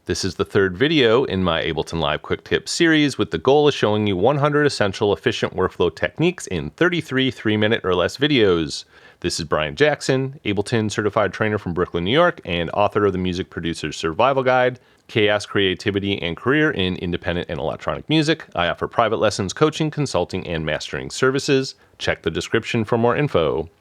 This is the third video in my Ableton Live Quick Tips series with the goal of showing you 100 essential efficient workflow techniques in 33 3-minute or less videos. This is Brian Jackson, Ableton certified trainer from Brooklyn, New York, and author of the Music Producer's Survival Guide, Chaos, Creativity, and Career in Independent and Electronic Music. I offer private lessons, coaching, consulting, and mastering services. Check the description for more info.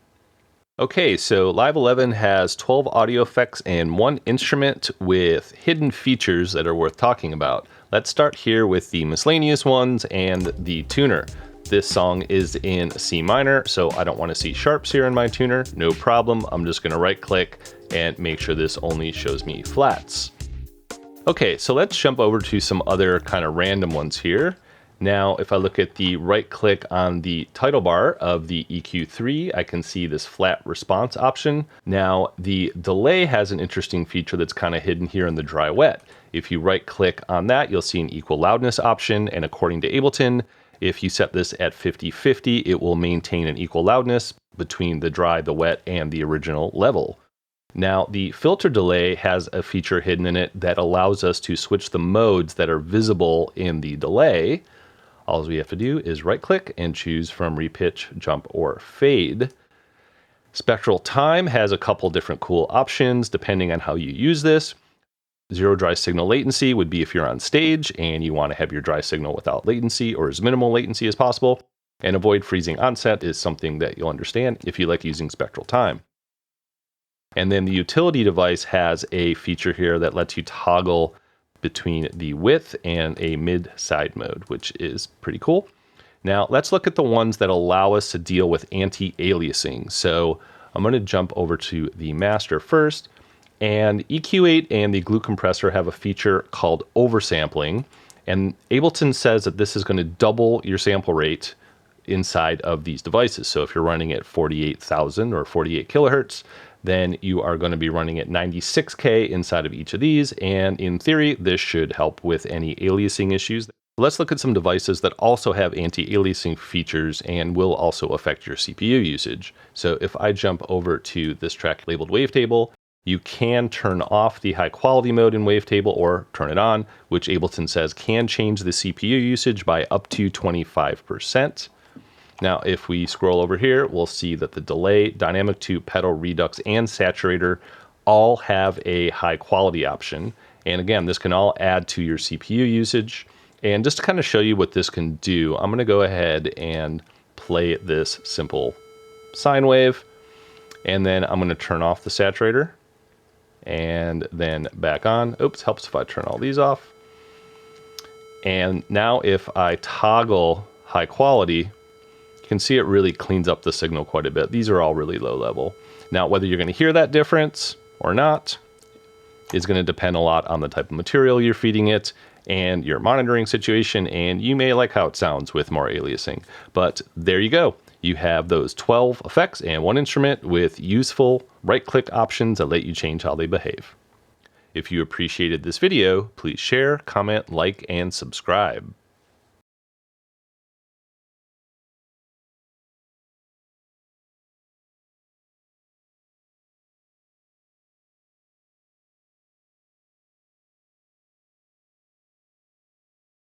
Okay, so Live 11 has 12 audio effects and 1 instrument with hidden features that are worth talking about. Let's start here with the miscellaneous ones and the tuner. This song is in C minor, so I don't want to see sharps here in my tuner. No problem. I'm just going to right click and make sure this only shows me flats. Okay, so let's jump over to some other kind of random ones here. Now, if I look at the right click on the title bar of the EQ3, I can see this flat response option. Now, the delay has an interesting feature that's kind of hidden here in the dry wet. If you right click on that, you'll see an equal loudness option. And according to Ableton, if you set this at 50/50, it will maintain an equal loudness between the dry, the wet, and the original level. Now, the filter delay has a feature hidden in it that allows us to switch the modes that are visible in the delay. All we have to do is right click and choose from repitch, jump, or fade. Spectral time has a couple different cool options depending on how you use this. Zero dry signal latency would be if you're on stage and you want to have your dry signal without latency or as minimal latency as possible. And avoid freezing onset is something that you'll understand if you like using spectral time. And then the utility device has a feature here that lets you toggle between the width and a mid-side mode, which is pretty cool. Now let's look at the ones that allow us to deal with anti-aliasing. So I'm going to jump over to the master first, and EQ8 and the glue compressor have a feature called oversampling, and Ableton says that this is going to double your sample rate inside of these devices. So if you're running at 48,000 or 48 kilohertz, then you are going to be running at 96K inside of each of these. And in theory, this should help with any aliasing issues. Let's look at some devices that also have anti-aliasing features and will also affect your CPU usage. So if I jump over to this track labeled Wavetable, you can turn off the high quality mode in Wavetable or turn it on, which Ableton says can change the CPU usage by up to 25%. Now, if we scroll over here, we'll see that the delay, dynamic 2, pedal, redux, and saturator all have a high quality option. And again, this can all add to your CPU usage. And just to kind of show you what this can do, I'm going to go ahead and play this simple sine wave. And then I'm going to turn off the saturator and then back on. Oops, helps if I turn all these off. And now if I toggle high quality, you can see it really cleans up the signal quite a bit. These are all really low level. Now, whether you're going to hear that difference or not is going to depend a lot on the type of material you're feeding it and your monitoring situation, and you may like how it sounds with more aliasing. But there you go. You have those 12 effects and 1 instrument with useful right-click options that let you change how they behave. If you appreciated this video, please share, comment, like, and subscribe.